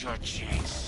your chance.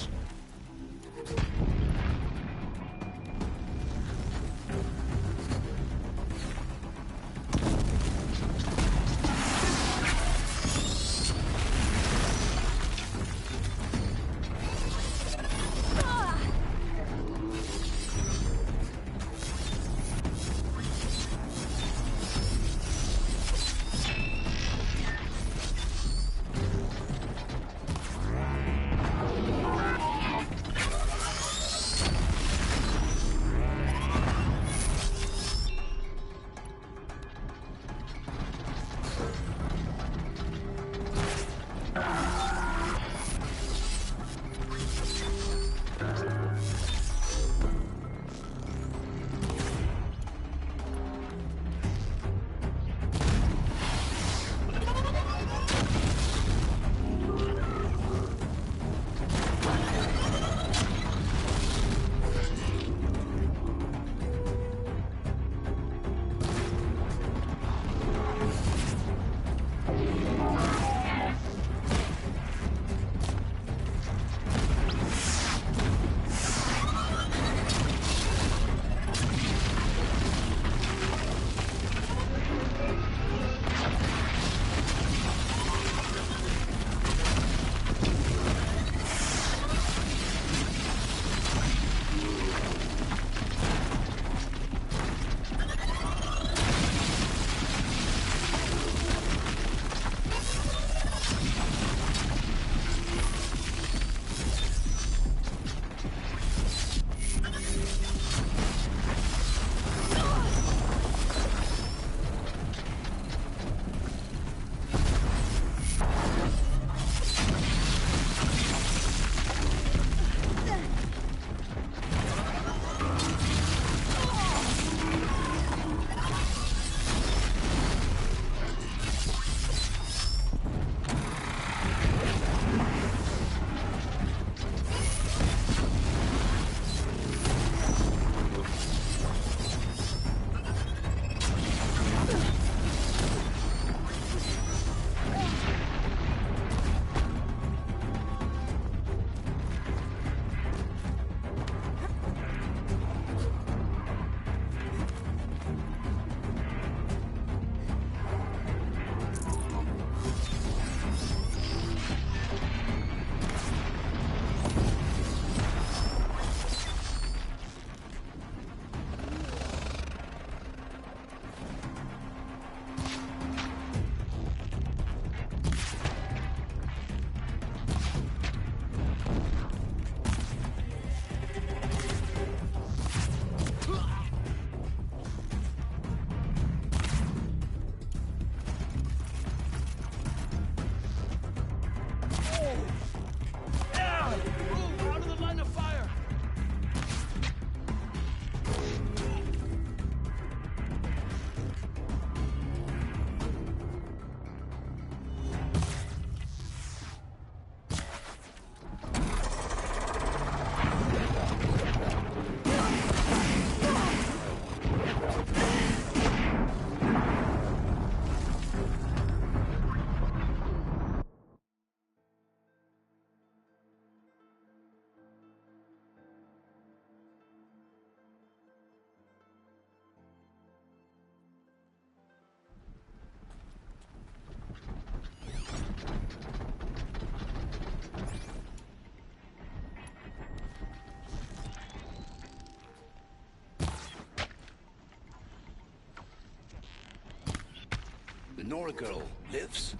The Nora girl lives?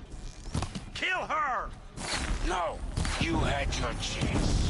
Kill her! No, you had your chance.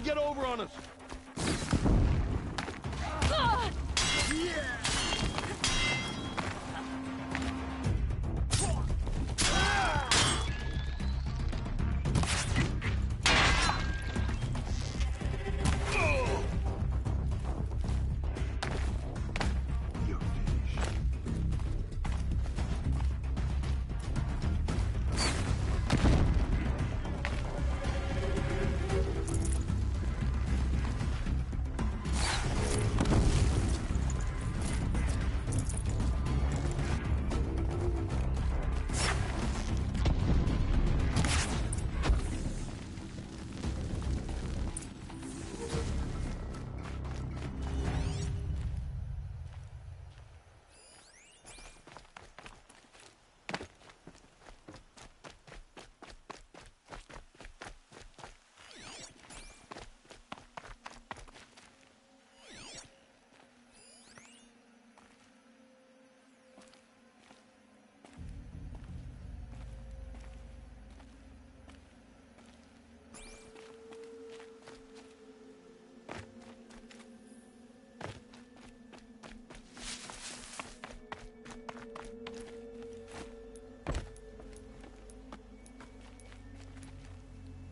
get over on us!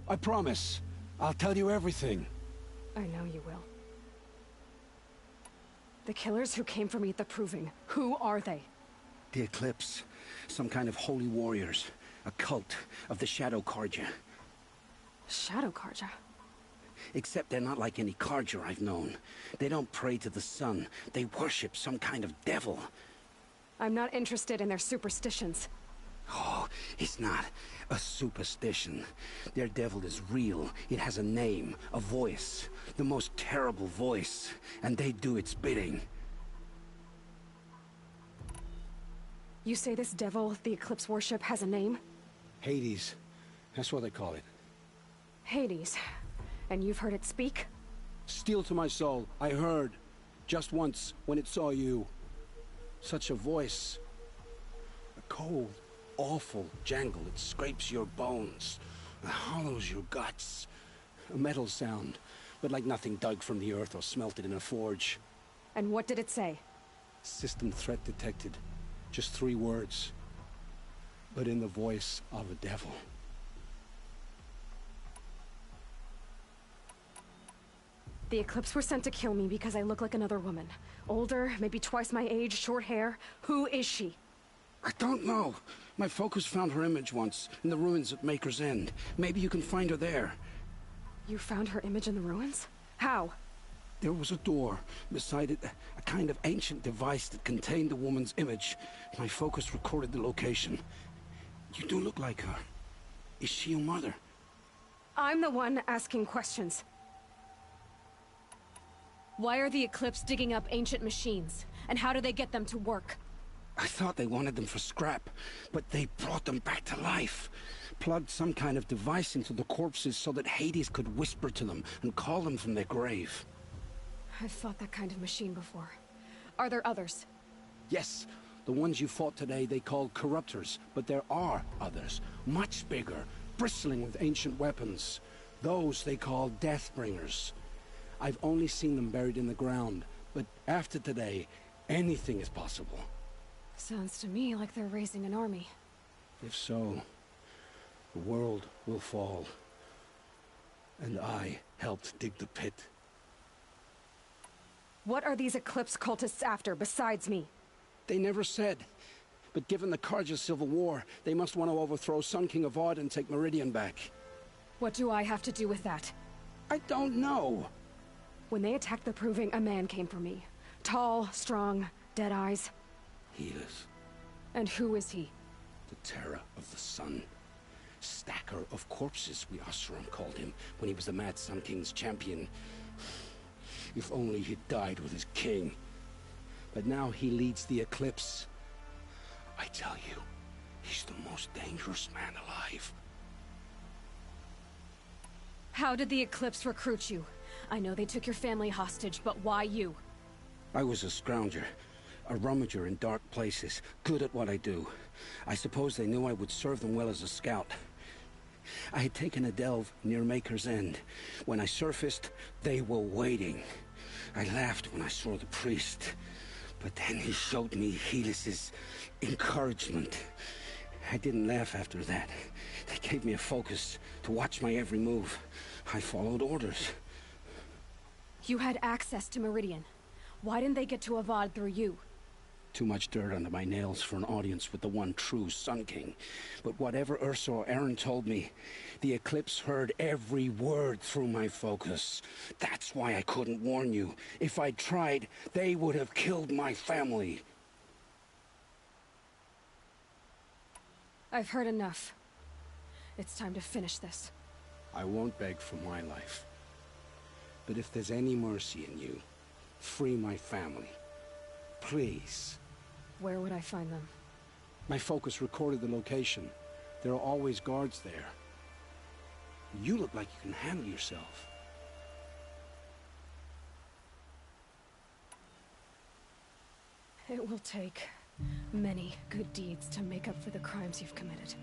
I promise. I'll tell you everything. I know you will. The killers who came for me at the Proving, who are they? The Eclipse. Some kind of holy warriors. A cult of the Shadow Carja. Shadow Carja? Except they're not like any Carja I've known. They don't pray to the sun. They worship some kind of devil. I'm not interested in their superstitions. Oh, it's not a superstition. Their devil is real. It has a name, a voice. The most terrible voice. And they do its bidding. You say this devil the Eclipse worship has a name? Hades. That's what they call it. Hades. And you've heard it speak? Steel to my soul. I heard. Just once, when it saw you. Such a voice. A cold, awful jangle. It scrapes your bones. It hollows your guts. A metal sound, but like nothing dug from the earth or smelted in a forge. And what did it say? System threat detected. Just 3 words. But in the voice of a devil. The Eclipse were sent to kill me because I look like another woman. Older, maybe twice my age, short hair. Who is she? I don't know. My focus found her image once, in the ruins at Maker's End. Maybe you can find her there. You found her image in the ruins? How? There was a door. Beside it, a kind of ancient device that contained the woman's image. My focus recorded the location. You do look like her. Is she your mother? I'm the one asking questions. Why are the Eclipse digging up ancient machines? And how do they get them to work? I thought they wanted them for scrap, but they brought them back to life. Plugged some kind of device into the corpses so that Hades could whisper to them and call them from their grave. I've fought that kind of machine before. Are there others? Yes, the ones you fought today they called corruptors, but there are others, much bigger, bristling with ancient weapons. Those they call Deathbringers. I've only seen them buried in the ground, but after today, anything is possible. Sounds to me like they're raising an army. If so, the world will fall. And I helped dig the pit. What are these Eclipse cultists after, besides me? They never said. But given the Carja civil war, they must want to overthrow Sun King Avad and take Meridian back. What do I have to do with that? I don't know. When they attacked the Proving, a man came for me. Tall, strong, dead eyes. Helis, And who is he? the terror of the sun. Stacker of corpses, we Oseram called him, when he was the Mad Sun King's champion. If only he'd died with his king. But now he leads the Eclipse. I tell you, he's the most dangerous man alive. How did the Eclipse recruit you? I know they took your family hostage, but why you? I was a scrounger, a rummager in dark places, good at what I do. I suppose they knew I would serve them well as a scout. I had taken a delve near Maker's End. When I surfaced, they were waiting. I laughed when I saw the priest, but then he showed me Helis's encouragement. I didn't laugh after that. They gave me a focus to watch my every move. I followed orders. You had access to Meridian. Why didn't they get to Avad through you? Too much dirt under my nails for an audience with the one true Sun King. But whatever Ursa or Aaron told me, the Eclipse heard every word through my focus. That's why I couldn't warn you. If I'd tried, they would have killed my family. I've heard enough. It's time to finish this. I won't beg for my life. But if there's any mercy in you, free my family. Please. Where would I find them? My focus recorded the location. There are always guards there. You look like you can handle yourself. It will take many good deeds to make up for the crimes you've committed.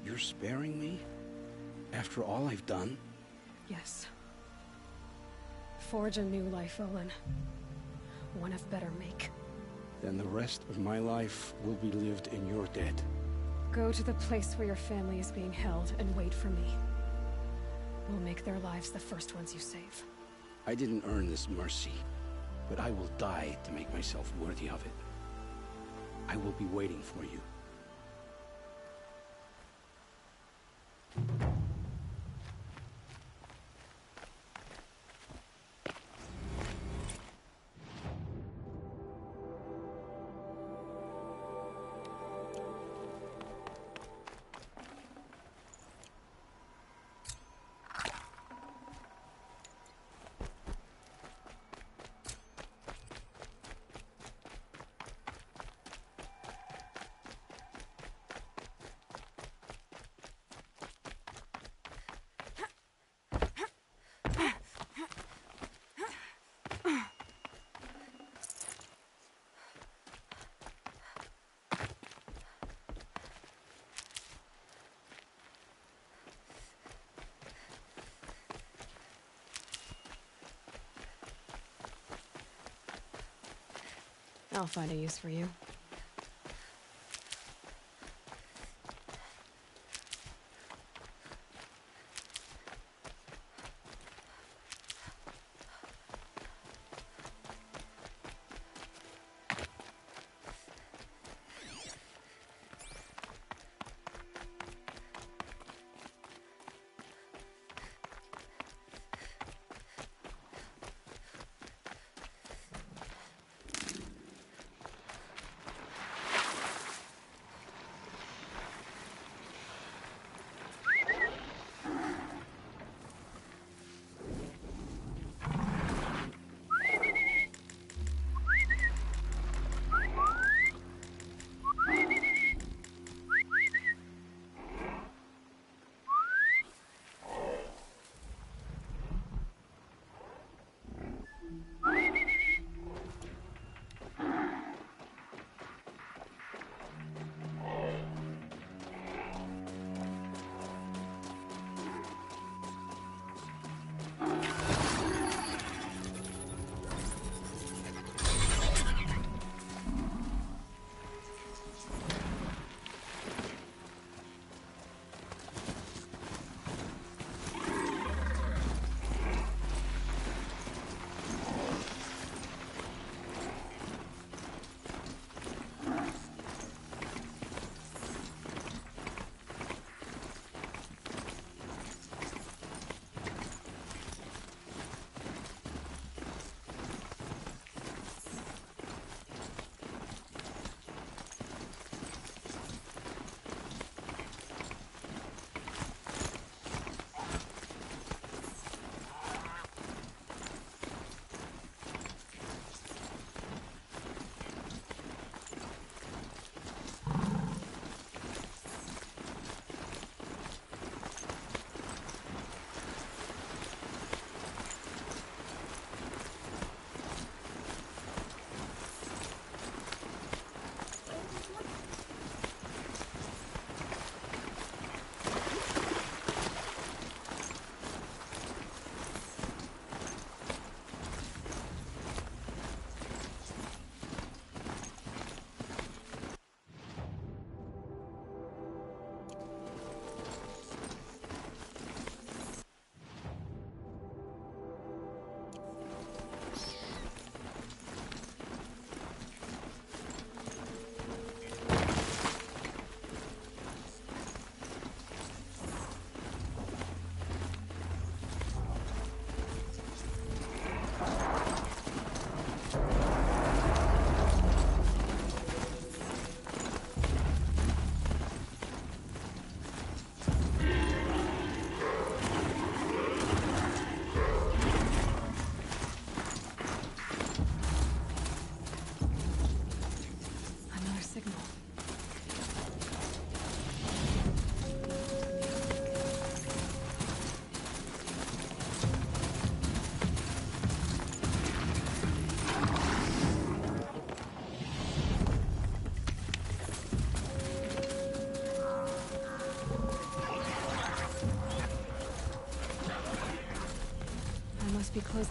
You're sparing me? After all I've done? Yes. Forge a new life, Olin. One of better make. Then the rest of my life will be lived in your debt. Go to the place where your family is being held and wait for me. We'll make their lives the first ones you save. I didn't earn this mercy, but I will die to make myself worthy of it. I will be waiting for you. I'll find a use for you.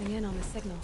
closing in on the signal.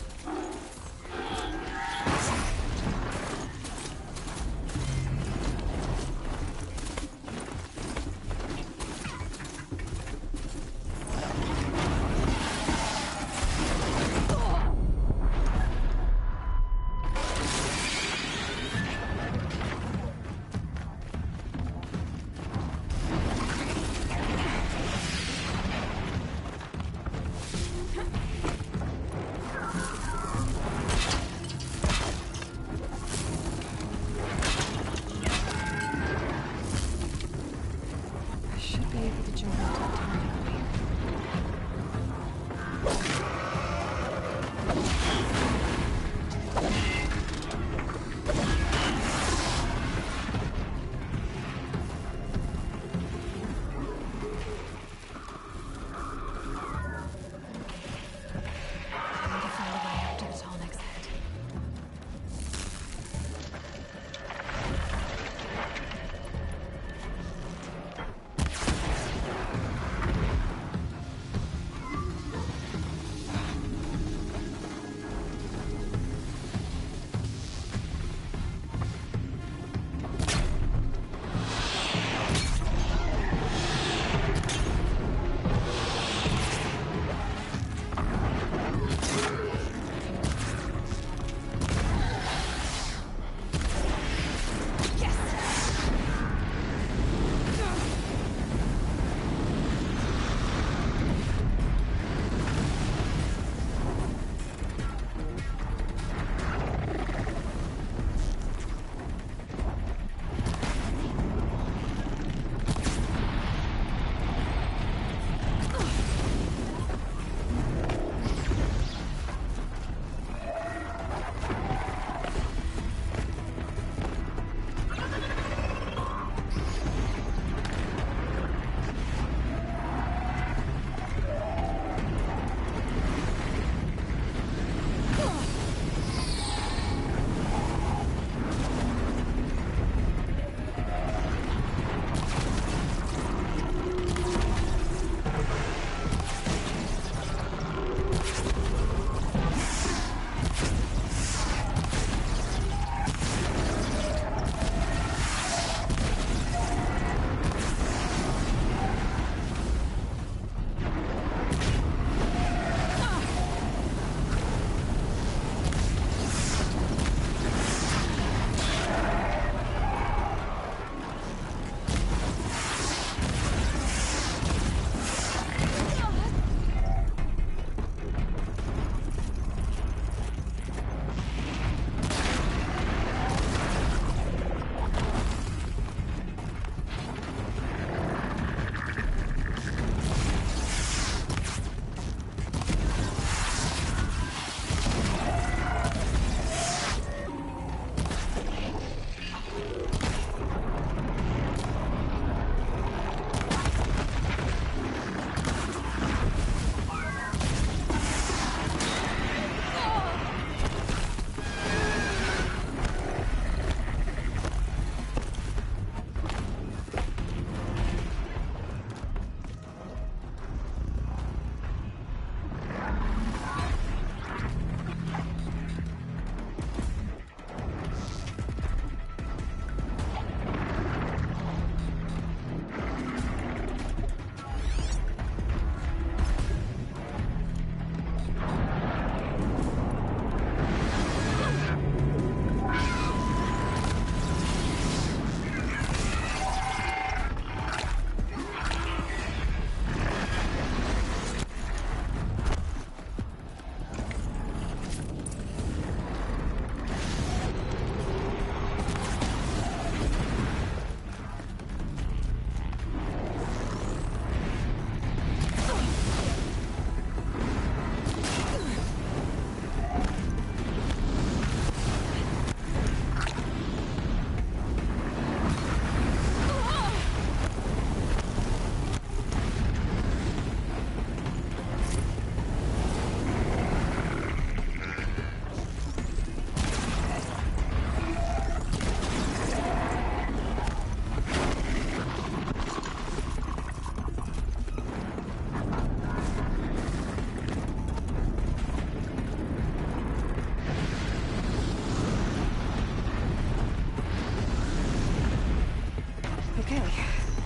Okay,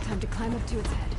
time to climb up to its head.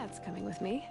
That's coming with me.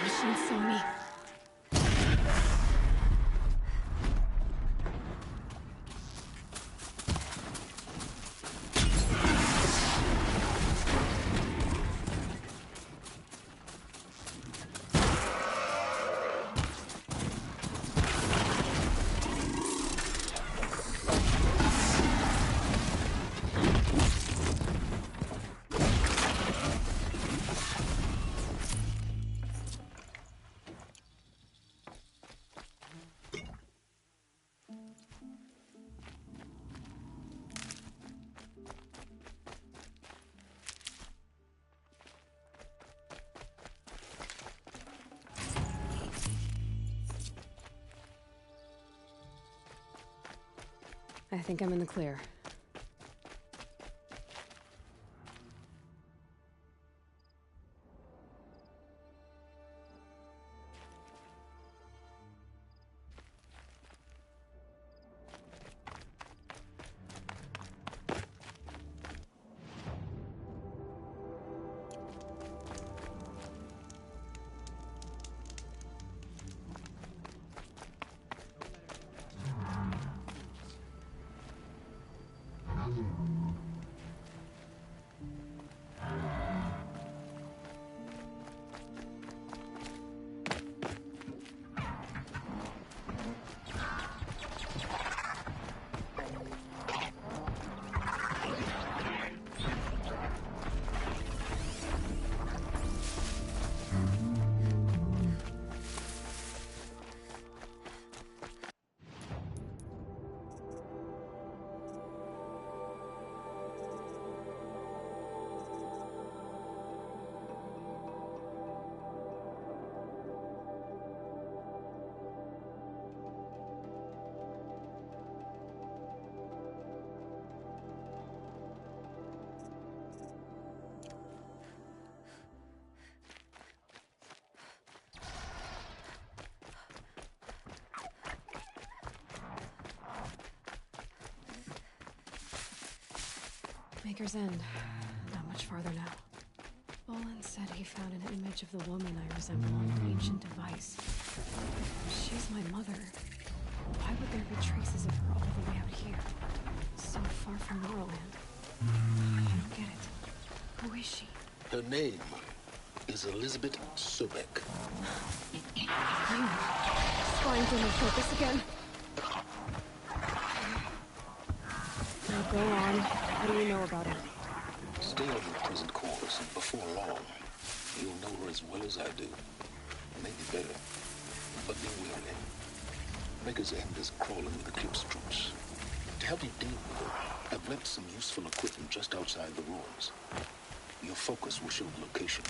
Machine saw me. I think I'm in the clear. Maker's End. Not much farther now. Bolin said he found an image of the woman I resemble on an ancient device. She's my mother. Why would there be traces of her all the way out here? So far from Morrowind. I don't get it. Who is she? Her name is Elizabeth Sobek. You. Trying to focus again? Now go on. What do you know about her? Stay on your present course, and before long, you'll know her as well as I do. Maybe better. But be wary. Maker's End is crawling with Eclipse troops. To help you deal with her, I've left some useful equipment just outside the ruins. Your focus will show the location.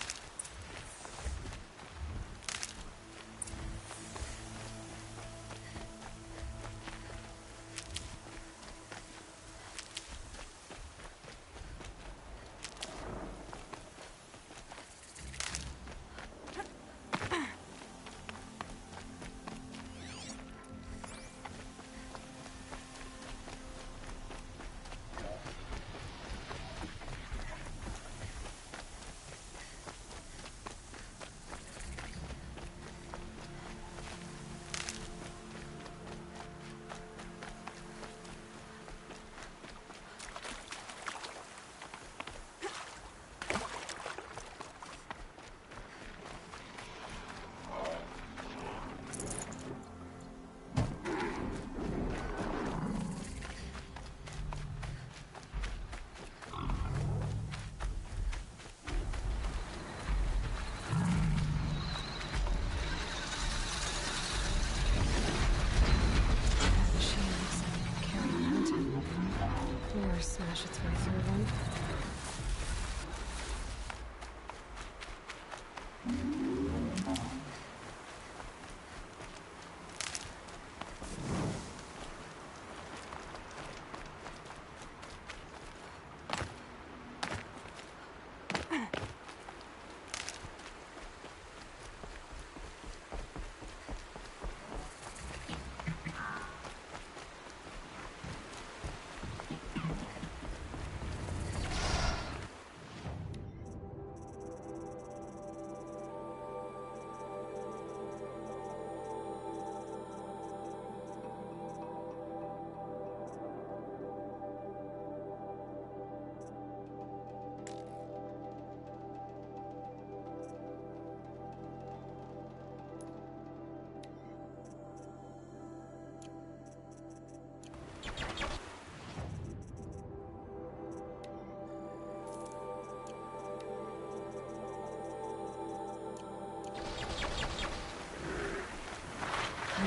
smash its way through then.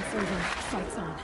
It's over. Fight's on.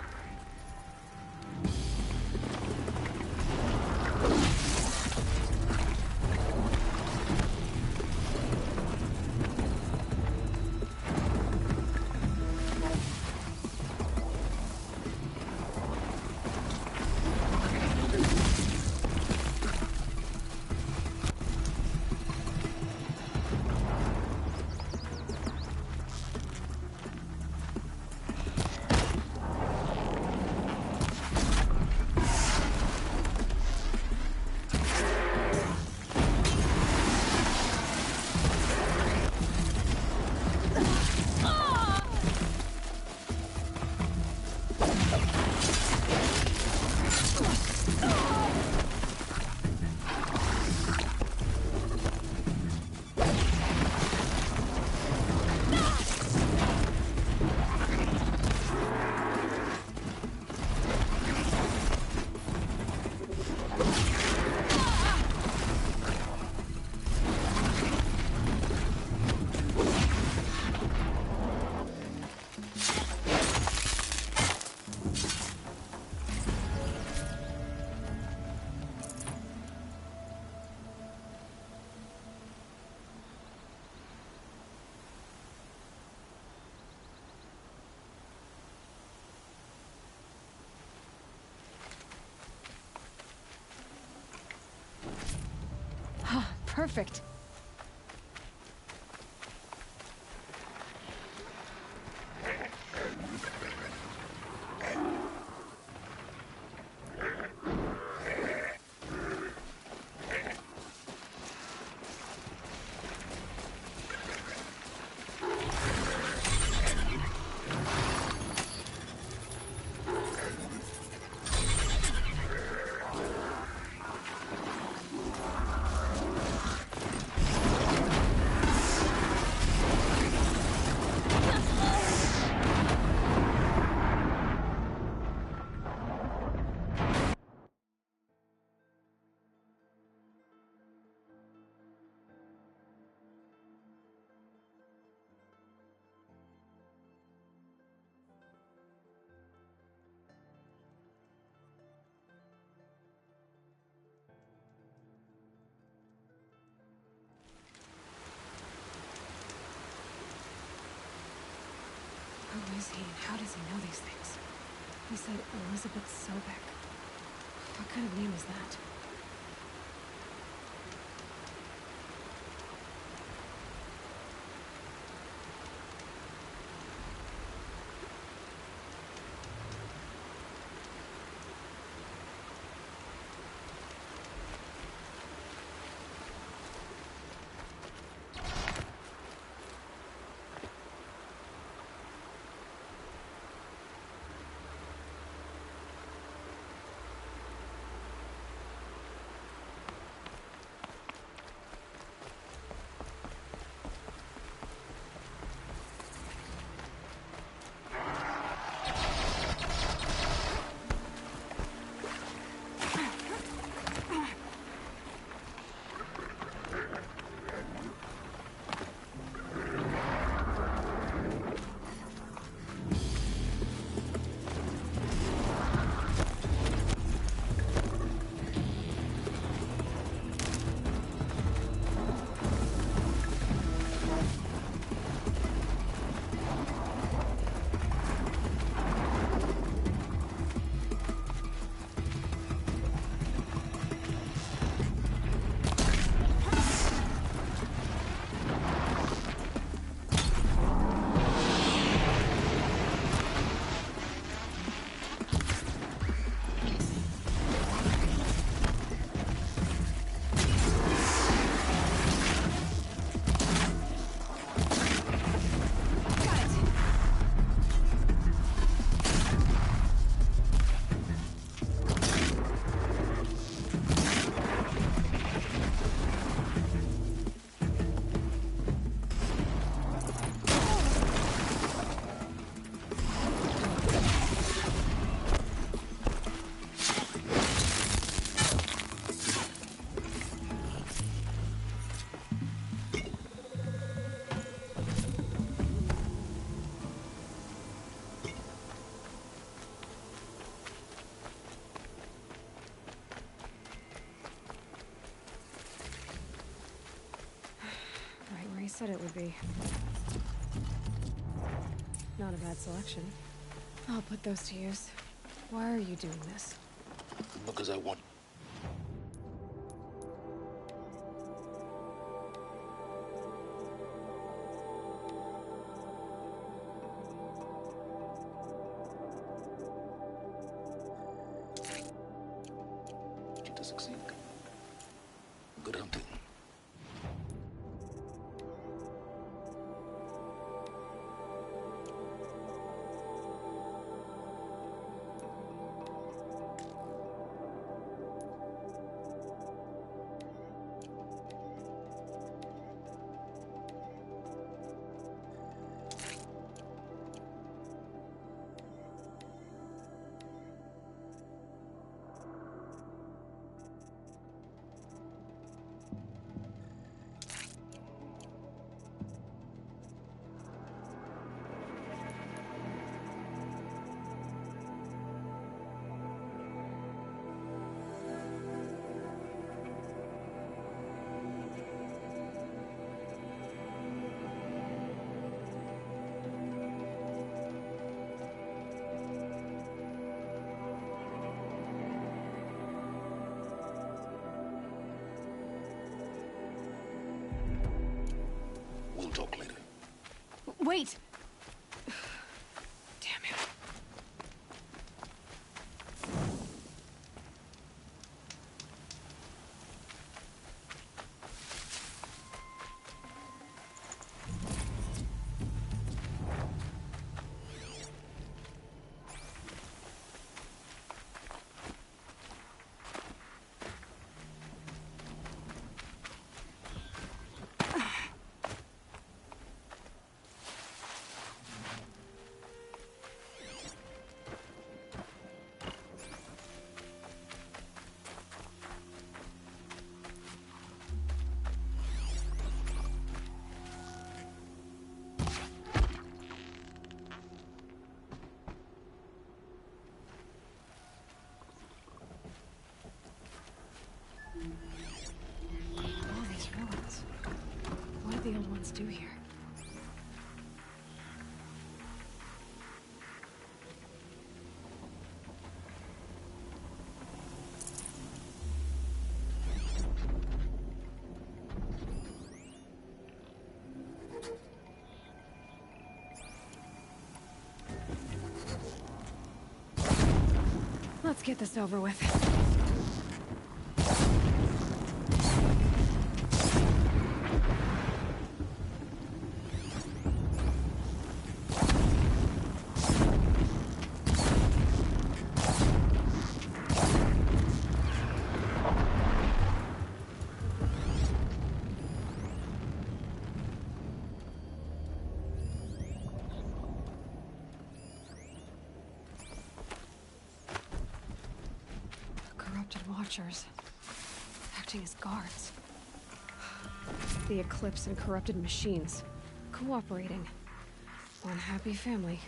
Perfect. Who is he and how does he know these things? He said Elizabeth Sobek. What kind of name is that? said it would be. Not a bad selection. I'll put those to use. Why are you doing this? Because I want. You to succeed. Good hunting. We'll talk later. Wait! Damn it. All these ruins. What did the old ones do here? Let's get this over with. Watchers, acting as guards. The Eclipse and corrupted machines, cooperating. One happy family.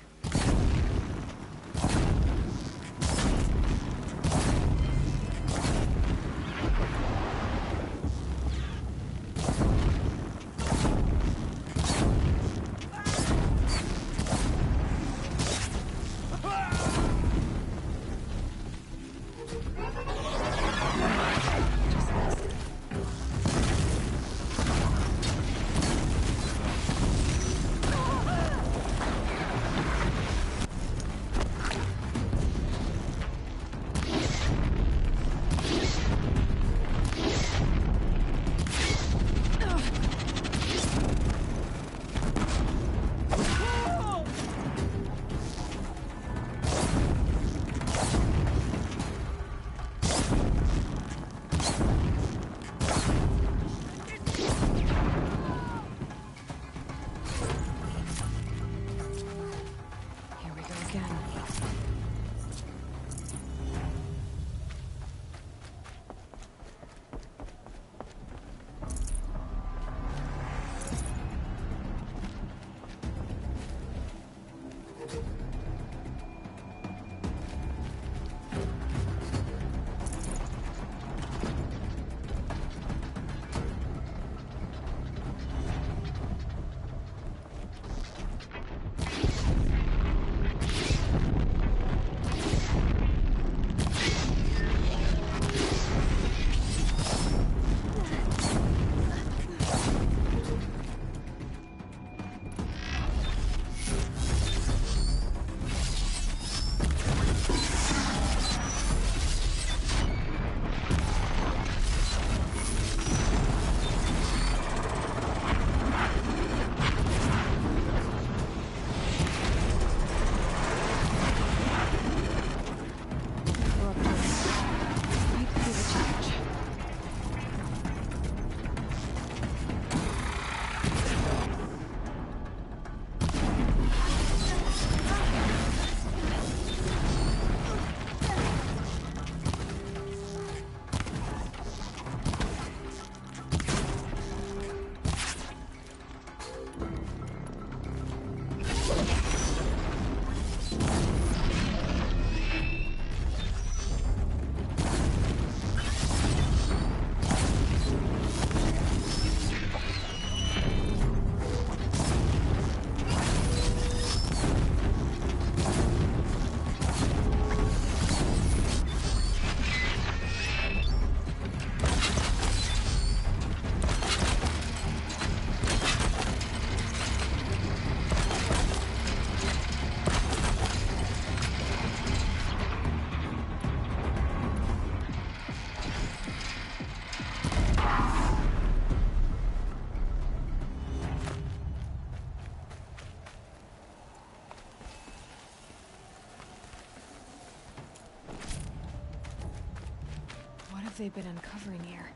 have they been uncovering here?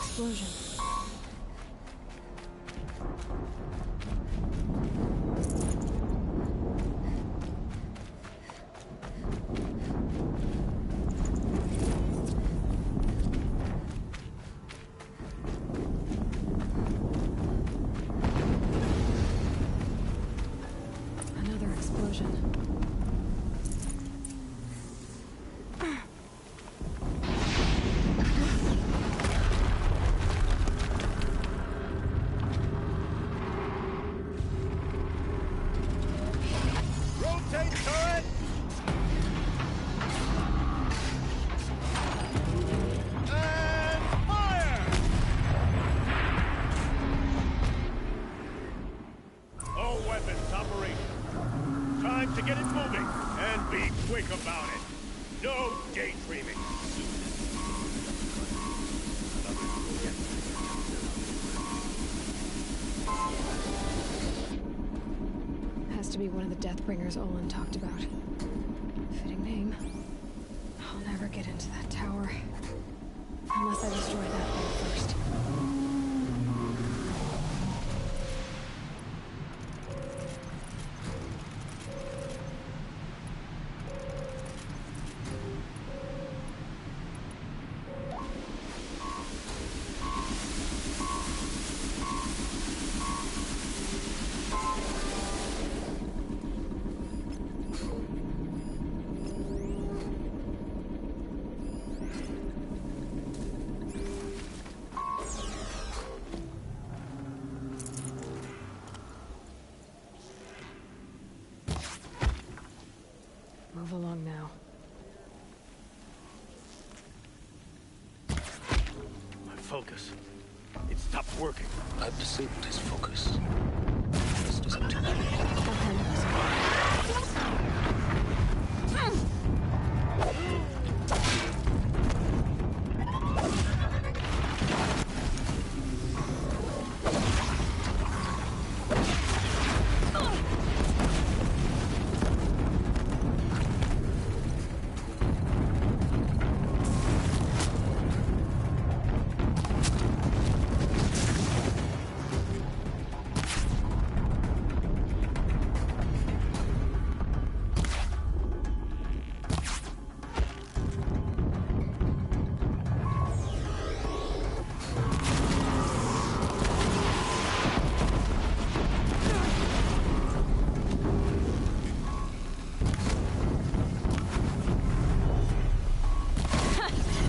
Explosion. Another explosion. Rotate turret! And fire! All weapons operational. Time to get it moving, and be quick about it. No daydreaming. Has to be one of the Deathbringers Olin talked about. Fitting name. I'll never get into that tower. Unless I destroy that thing first. Move along now. My focus. It stopped working. I've disabled his focus. Rest is up to you.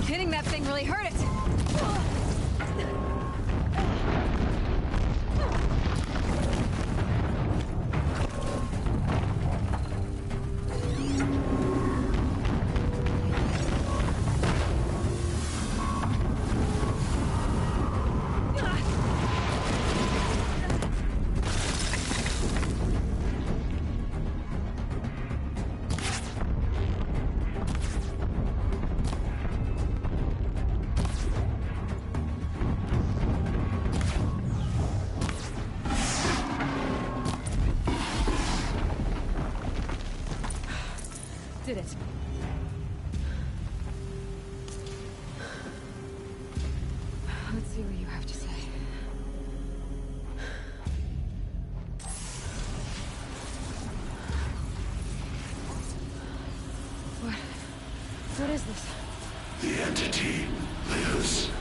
Hitting that thing really hurt it. Did it. Let's see what you have to say. What is this? The entity lives.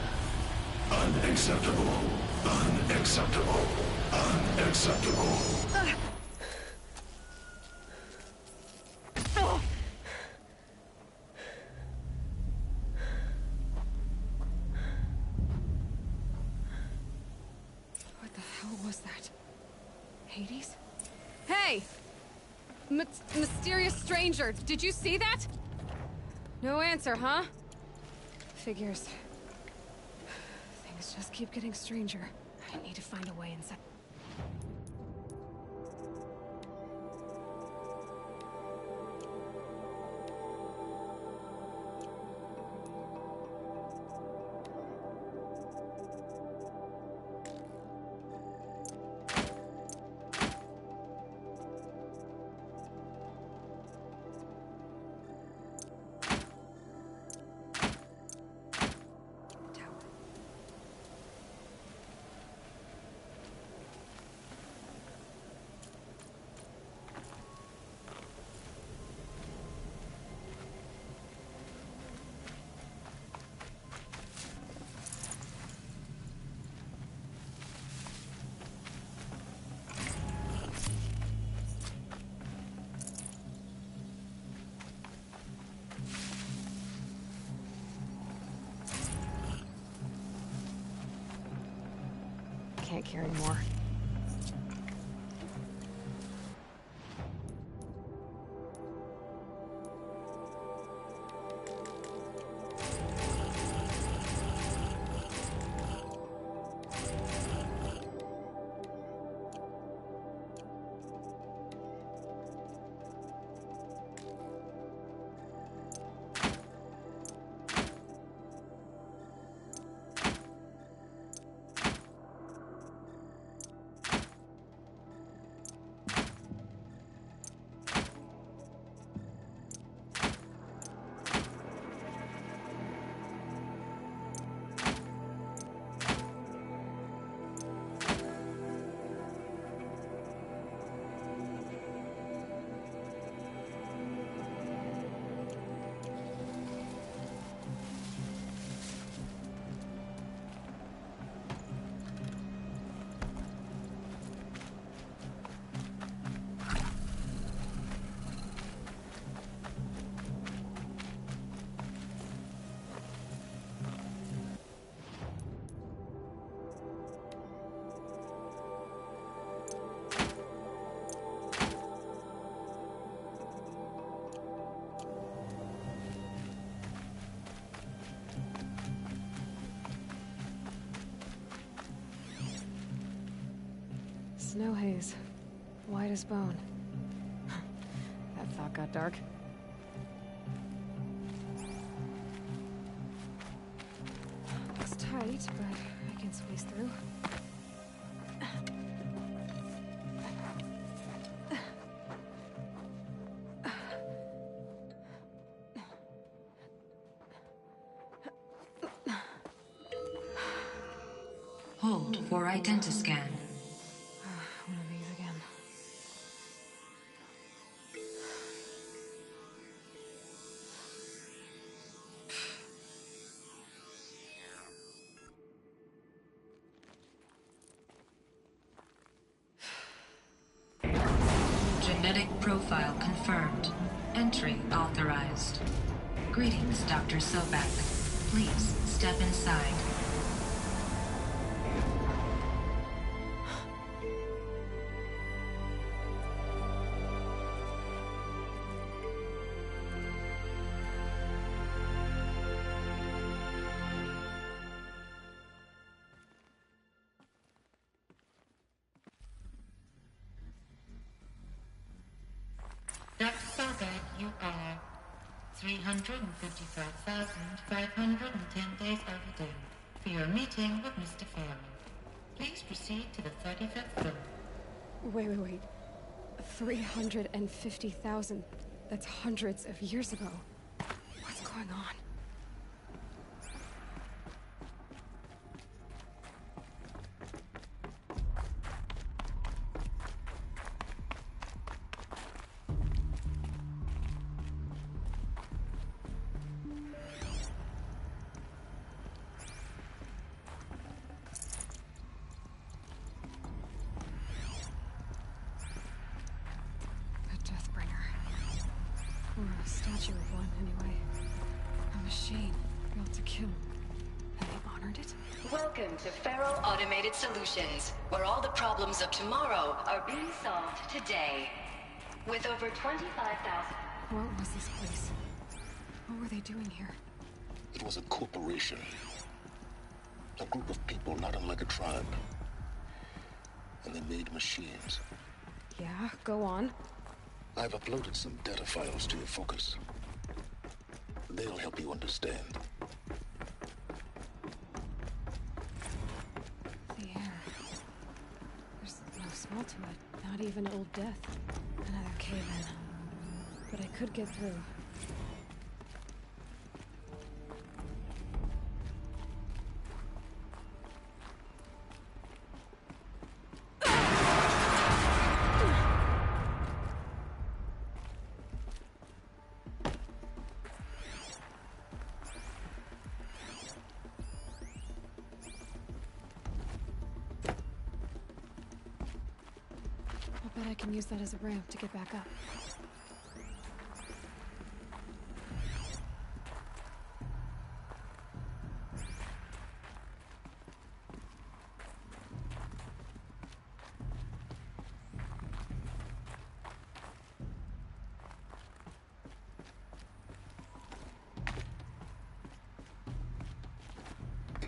Unacceptable. Unacceptable. Unacceptable. Hades? Hey! Mysterious stranger, did you see that? No answer, huh? Figures. Things just keep getting stranger. I need to find a way inside. Can't carry more. Snow haze. White as bone. That thought got dark. Looks tight, but I can squeeze through. Hold for identiscan. One of these again. Genetic profile confirmed. Entry authorized. Greetings, Dr. Sobek. Please step inside. Dr. Sobek, you are 355,510 days overdue for your meeting with Mr. Fairman. Please proceed to the 35th floor. Wait. 350,000. That's hundreds of years ago. What's going on? Or a statue of one, anyway. A machine built to kill. And they honored it? Well Welcome to Faro Automated Solutions, where all the problems of tomorrow are being solved today. With over 25,000... What was this place? What were they doing here? It was a corporation. A group of people not unlike a tribe. And they made machines. Yeah, go on. I've uploaded some data files to your focus. They'll help you understand. The air. There's no smell to it. Not even Old Death. Another cave-in. But I could get through. I can use that as a ramp to get back up.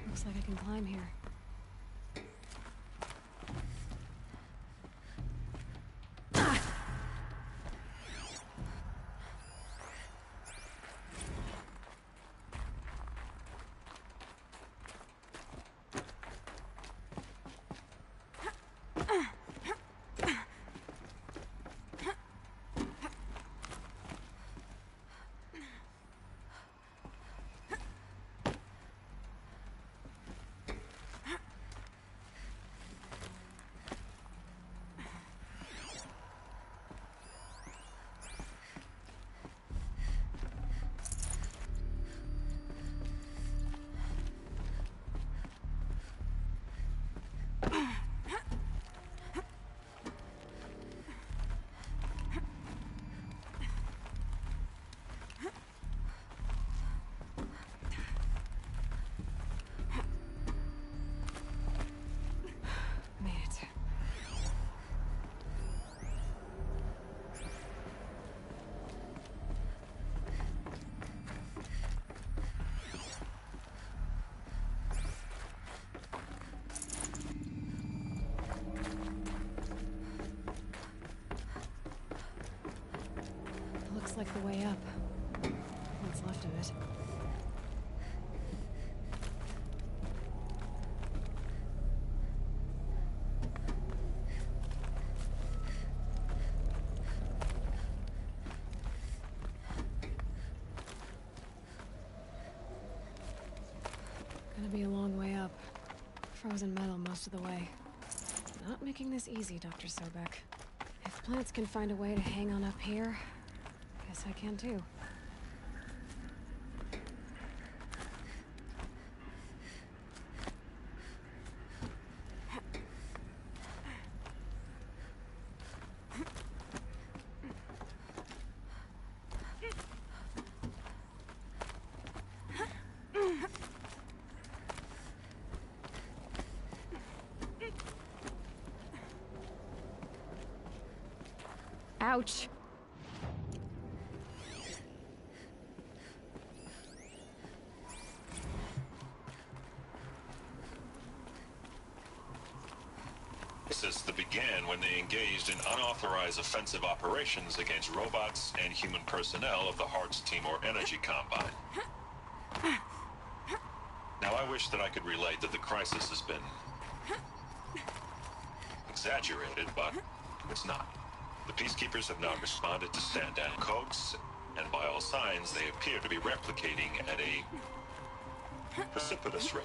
Looks like I can climb here. Looks like the way up. What's left of it. Gonna be a long way up. Frozen metal most of the way. Not making this easy, Dr. Sobek. If plants can find a way to hang on up here, guess I can too. Ouch. That began when they engaged in unauthorized offensive operations against robots and human personnel of the Hearts Timor Energy Combine. Now, I wish that I could relate that the crisis has been exaggerated, but it's not. The Peacekeepers have now responded to stand-down codes, and by all signs, they appear to be replicating at a precipitous rate.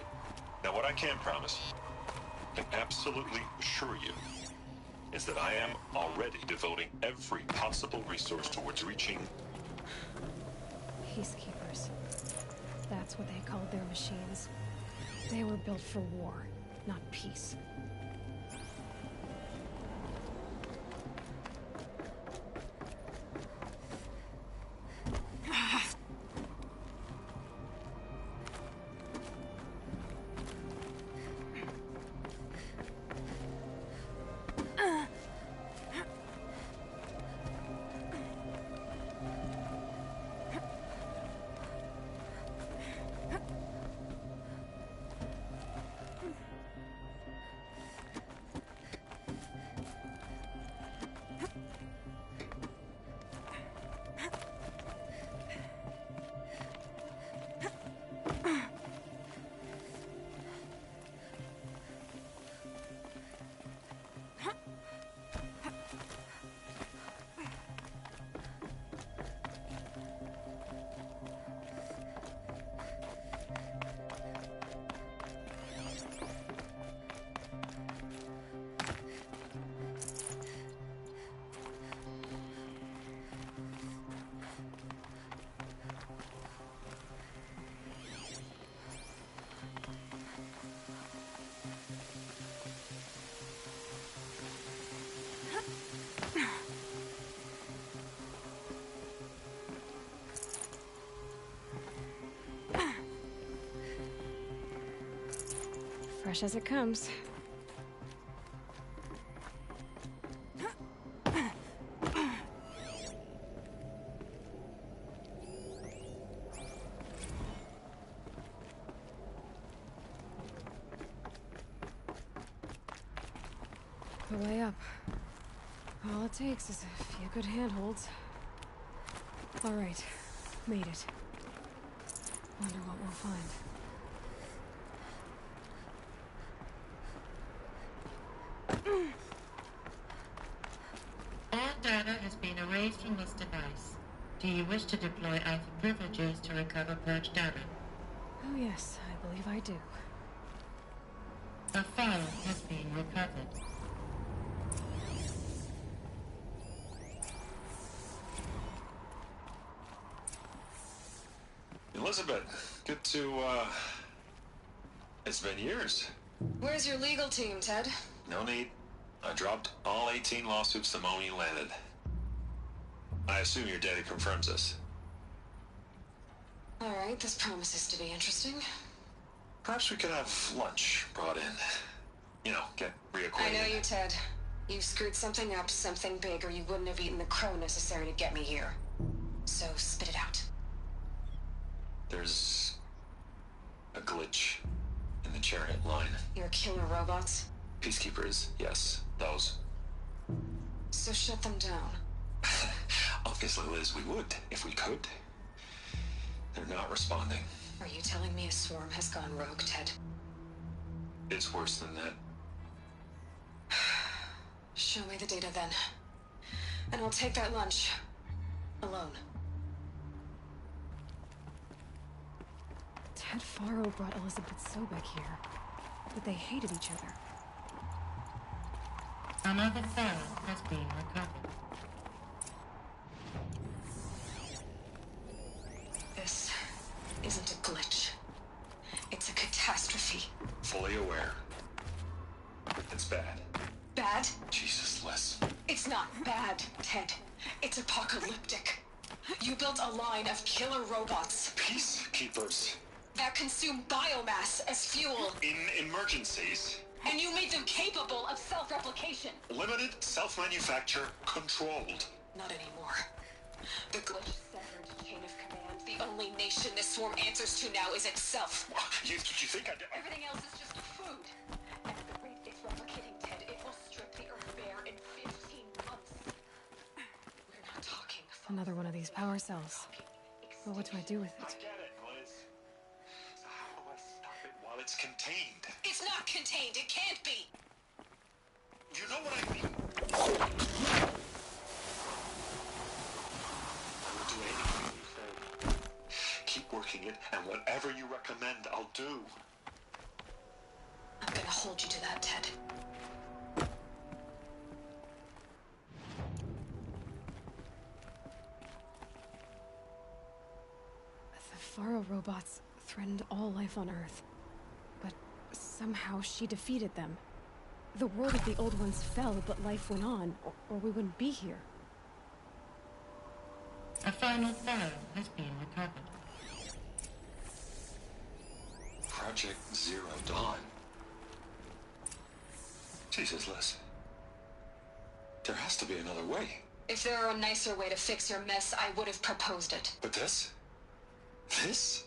Now, what I can promise, can absolutely assure you, is that I am already devoting every possible resource towards reaching... Peacekeepers. That's what they called their machines. They were built for war, not peace. Fresh as it comes. The way up. All it takes is a few good handholds. All right, made it. Wonder what we'll find. All data has been erased from this device. Do you wish to deploy Alpha privileges to recover purged data? Oh yes, I believe I do. A file has been recovered. Elizabeth, good to, it's been years. Where's your legal team, Ted? No need. I dropped all 18 lawsuits the moment you landed. I assume your data confirms this. All right, this promises to be interesting. Perhaps we could have lunch brought in. You know, get reacquainted. I know you, Ted. You screwed something up, something big, or you wouldn't have eaten the crow necessary to get me here. So spit it out. There's a glitch in the chariot line. Your killer robots? Peacekeepers, yes, those. So shut them down. Obviously, Liz, we would, if we could. They're not responding. Are you telling me a swarm has gone rogue, Ted? It's worse than that. Show me the data then. And I'll take that lunch. Alone. Ted Faro brought Elizabeth Sobek here, but they hated each other. Another file has been recovered. This isn't a glitch. It's a catastrophe. Fully aware. It's bad. Bad? Jesus, Liz. It's not bad, Ted. It's apocalyptic. You built a line of killer robots. Peacekeepers. That consume biomass as fuel. In emergencies. And you made them capable of self-replication. Limited, self-manufacture, controlled. Not anymore. The glitch severed chain of command. The only nation this swarm answers to now is itself. You think I'd... Everything else is just food. And at the rate it's replicating, Ted, it will strip the Earth bare in 15 months. We're not talking... Another one of these power cells. Well, what do I do with I it? get it, Liz. So how do I stop it while it's contained? It's not contained. It can't be. You know what I mean? I will do anything for you. Keep working it, and whatever you recommend, I'll do. I'm gonna hold you to that, Ted. The Faro robots threatened all life on Earth. But somehow she defeated them. The world of the old ones fell, but life went on, or we wouldn't be here. A final file has been recovered. Project Zero Dawn. Jesus, Liz. There has to be another way. If there were a nicer way to fix your mess, I would have proposed it. But this? This?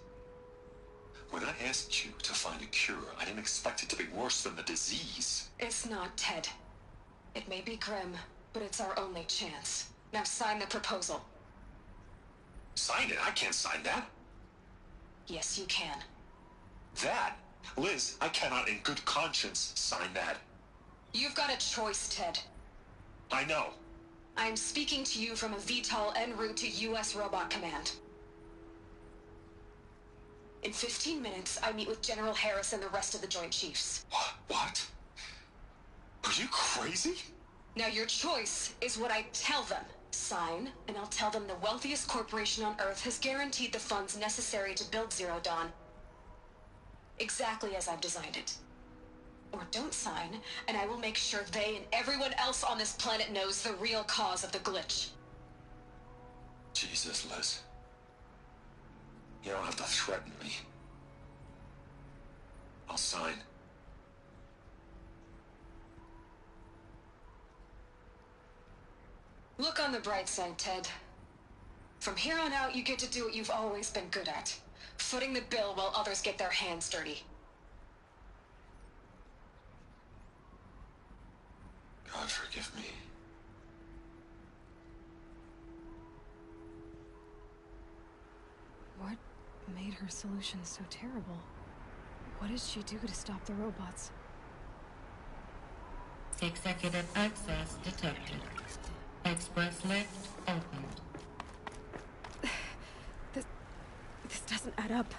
When I asked you to find a cure, I didn't expect it to be worse than the disease. It's not, Ted. It may be grim, but it's our only chance. Now sign the proposal. Sign it? I can't sign that. Yes, you can. That? Liz, I cannot in good conscience sign that. You've got a choice, Ted. I know. I'm speaking to you from a VTOL en route to U.S. Robot Command. In 15 minutes, I meet with General Harris and the rest of the Joint Chiefs. What? Are you crazy? Now your choice is what I tell them. Sign, and I'll tell them the wealthiest corporation on Earth has guaranteed the funds necessary to build Zero Dawn. Exactly as I've designed it. Or don't sign, and I will make sure they and everyone else on this planet knows the real cause of the glitch. Jesus, Liz. You don't have to threaten me. I'll sign. Look on the bright side, Ted. From here on out, you get to do what you've always been good at. Footing the bill while others get their hands dirty. God forgive me. What made her solution so terrible? What did she do to stop the robots? Executive access detected. Express lift opened. This doesn't add up.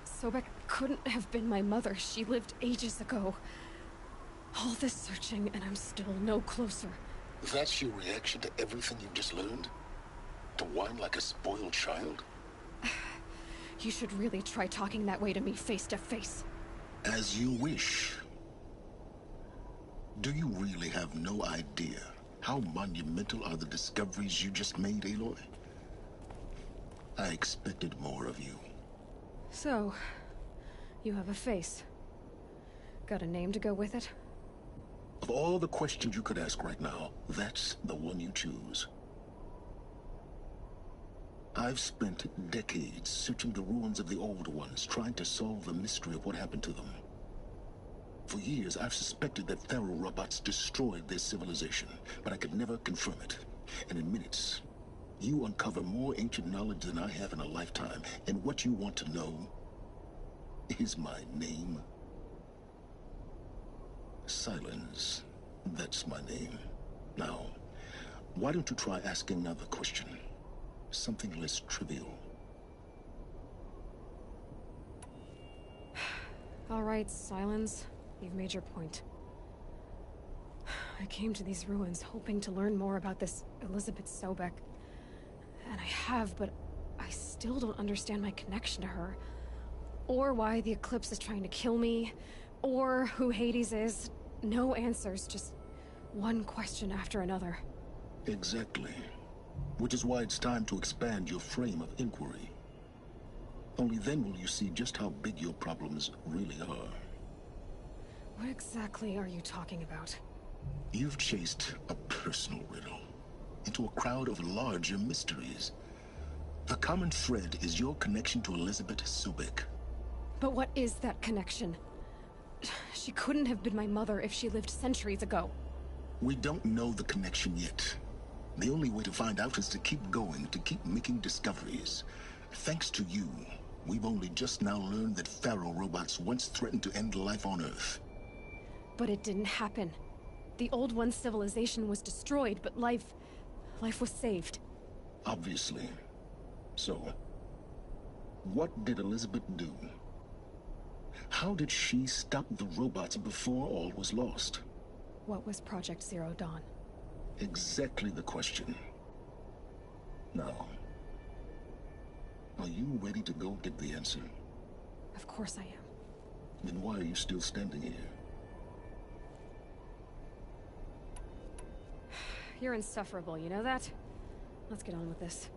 Sobek couldn't have been my mother. She lived ages ago. All this searching, and I'm still no closer. That's your reaction to everything you've just learned? To whine like a spoiled child? You should really try talking that way to me face to face. As you wish. Do you really have no idea how monumental are the discoveries you just made, Aloy? I expected more of you. So, you have a face. Got a name to go with it? Of all the questions you could ask right now, that's the one you choose. I've spent decades searching the ruins of the Old Ones, trying to solve the mystery of what happened to them. For years, I've suspected that Faro robots destroyed their civilization, but I could never confirm it. And in minutes, you uncover more ancient knowledge than I have in a lifetime, and what you want to know is my name. Silence. That's my name. Now, why don't you try asking another question? Something less trivial. All right, Silence. You've made your point. I came to these ruins hoping to learn more about this Elizabeth Sobek. And I have, but I still don't understand my connection to her. Or why the Eclipse is trying to kill me. Or who Hades is. No answers, just one question after another. Exactly. Which is why it's time to expand your frame of inquiry. Only then will you see just how big your problems really are. What exactly are you talking about? You've chased a personal riddle into a crowd of larger mysteries. The common thread is your connection to Elizabeth Sobek. But what is that connection? She couldn't have been my mother if she lived centuries ago. We don't know the connection yet. The only way to find out is to keep going, to keep making discoveries. Thanks to you, we've only just now learned that Faro robots once threatened to end life on Earth. But it didn't happen. The Old One's civilization was destroyed, but life was saved. Obviously. So, what did Elizabeth do? How did she stop the robots before all was lost? What was Project Zero Dawn? Exactly the question. Now, are you ready to go get the answer? Of course I am. Then why are you still standing here? You're insufferable, you know that? Let's get on with this.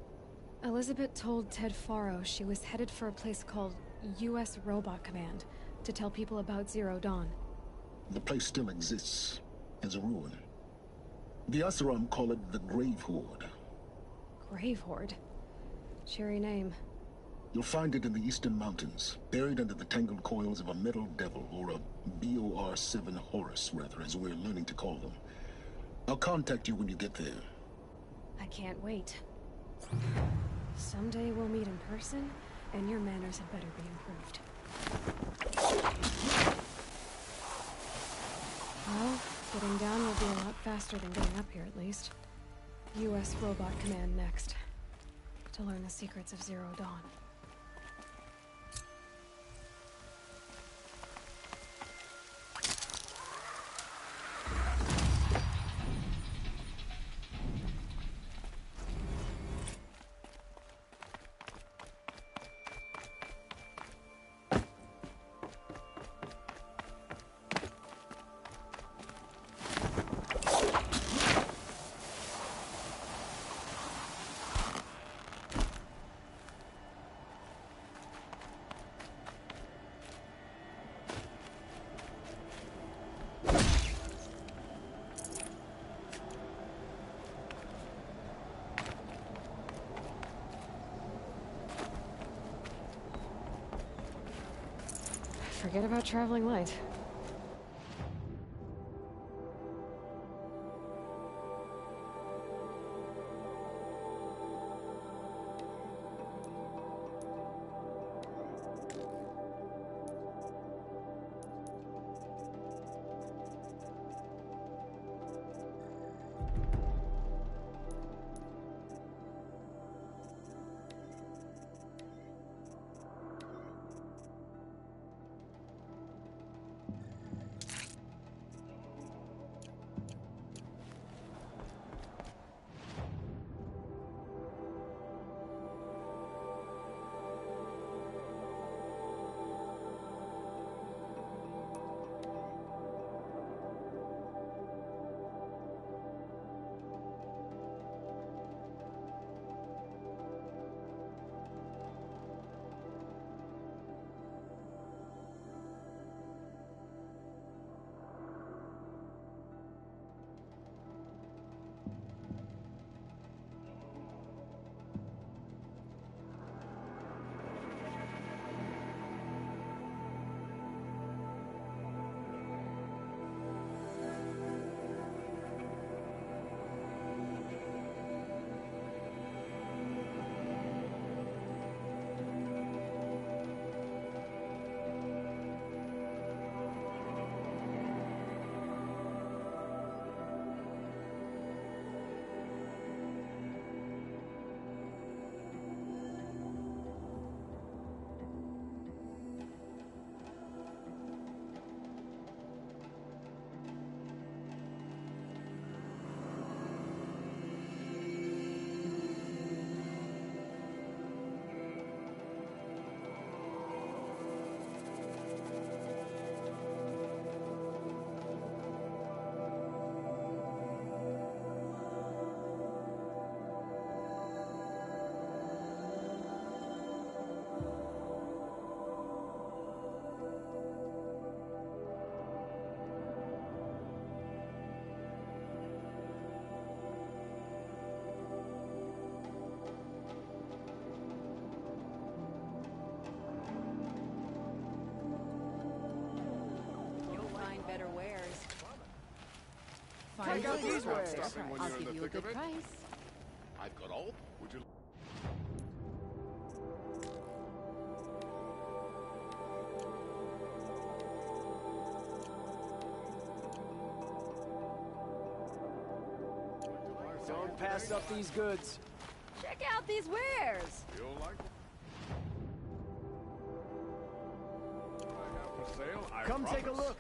Elizabeth told Ted Faro she was headed for a place called U.S. Robot Command to tell people about Zero Dawn. The place still exists as a ruin. The Oseram call it the Grave Horde. Grave Horde? Cheery name. You'll find it in the Eastern Mountains, buried under the tangled coils of a metal devil, or a BOR-7 Horus, rather, as we're learning to call them. I'll contact you when you get there. I can't wait. Someday we'll meet in person, and your manners had better be improved. Well, getting down will be a lot faster than getting up here, at least. U.S. Robot Command next. To learn the secrets of Zero Dawn. Forget about traveling light. Better wares. Check out these wares. I'll give you a good price. I've got all. Would you? Don't pass up these goods. Check out these wares. You'll like them. I have for sale. I Come promise. take a look.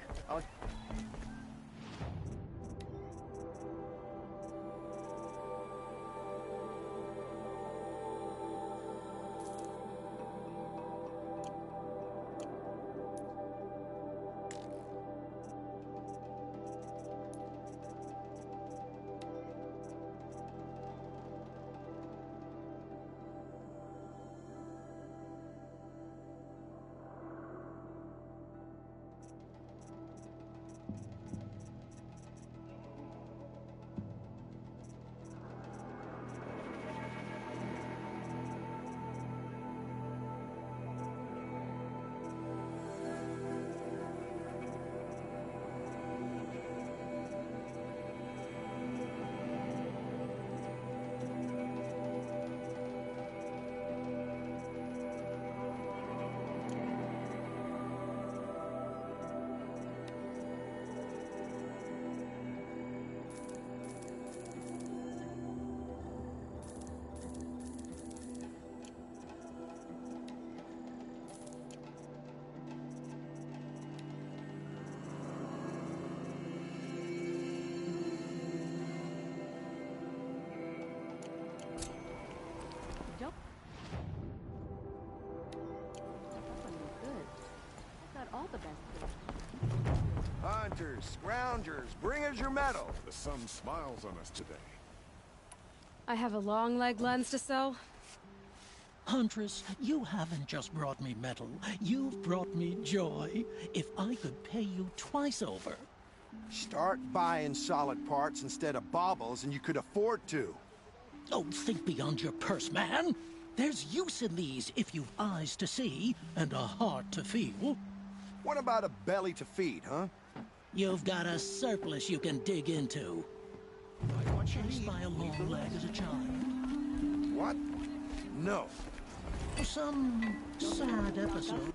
Hunters, scroungers, bring us your metal. The sun smiles on us today. I have a long leg lens to sell. Huntress, you haven't just brought me metal. You've brought me joy. If I could pay you twice over. Start buying solid parts instead of baubles, and you could afford to. Oh, think beyond your purse, man. There's use in these if you've eyes to see and a heart to feel. What about a belly to feed, huh? You've got a surplus you can dig into. Chased by a long leg as a child. What? No. Some sad episode.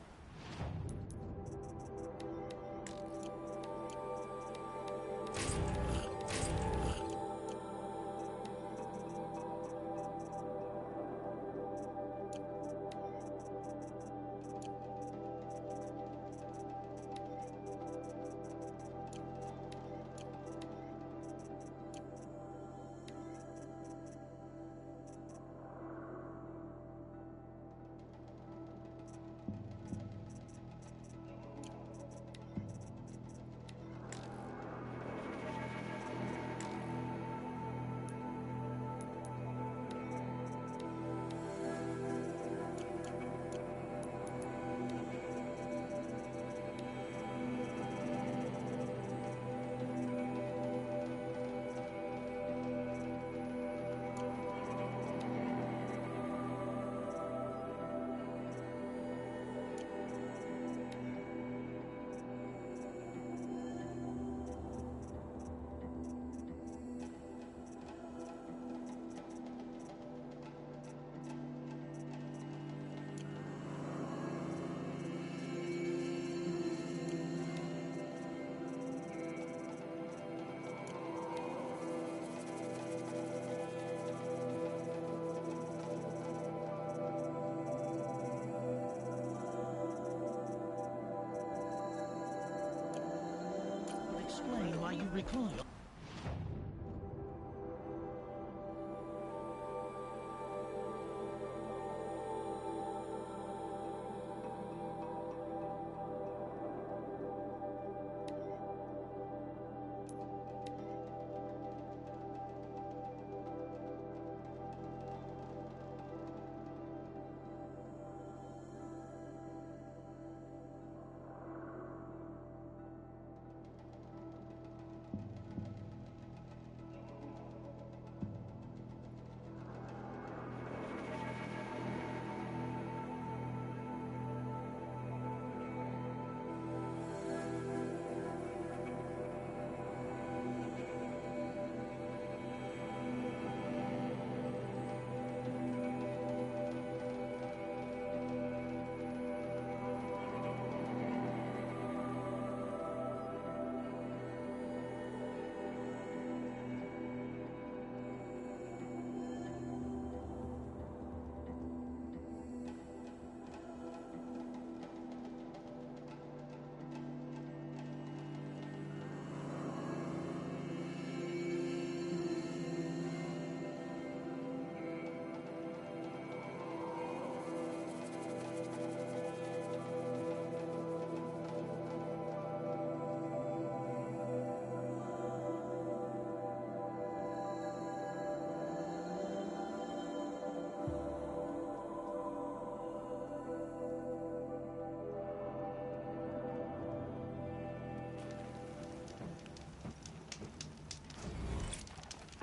Explain why you recoil.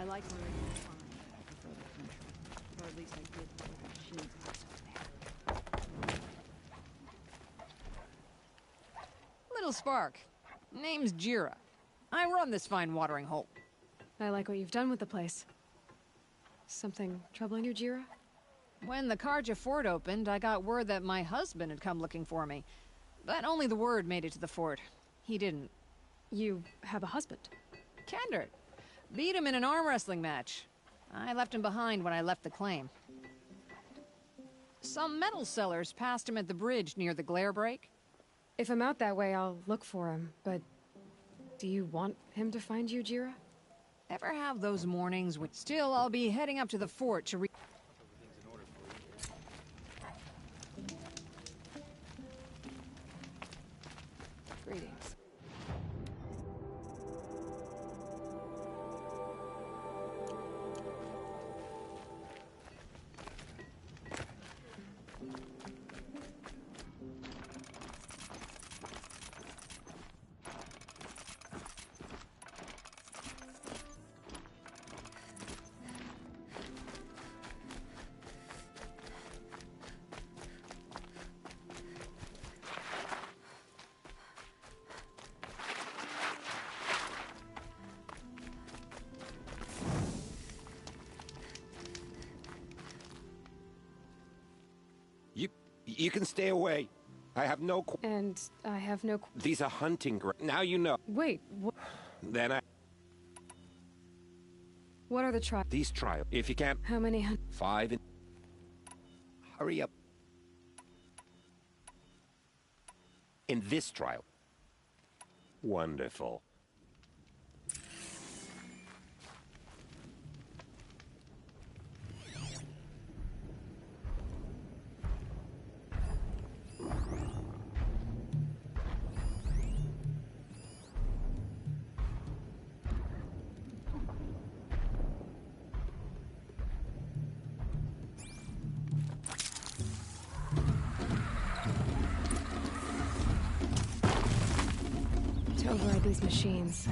I like where it is fine. I prefer the country. Or at least I did before the machines were so bad. Little Spark. Name's Jira. I run this fine watering hole. I like what you've done with the place. Something troubling you, Jira? When the Karja fort opened, I got word that my husband had come looking for me. But only the word made it to the fort. He didn't. You have a husband? Kendrick. Beat him in an arm wrestling match. I left him behind when I left the claim. Some metal sellers passed him at the bridge near the glare break. If I'm out that way, I'll look for him, but... do you want him to find you, Jira? Ever have those mornings when... Still, I'll be heading up to the fort to Greetings. You can stay away. I have no... And I have no... These are hunting grounds. Now you know. Wait, what? Then I... What are the trials? These trials. If you can't... How many 5 in... Hurry up. In this trial. Wonderful. to override these machines?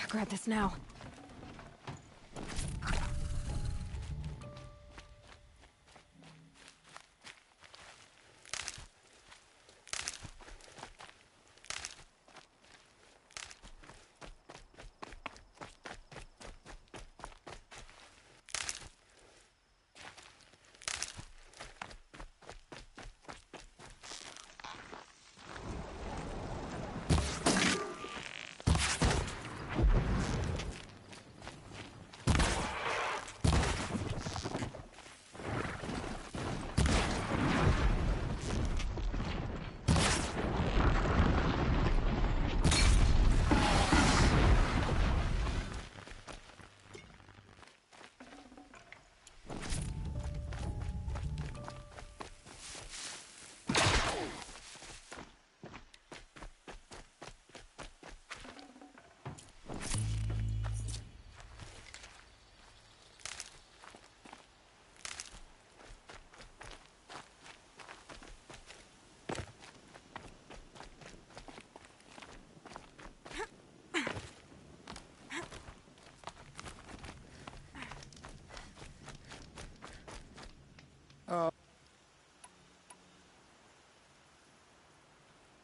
Grab this now.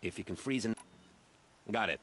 If you can freeze and... Got it.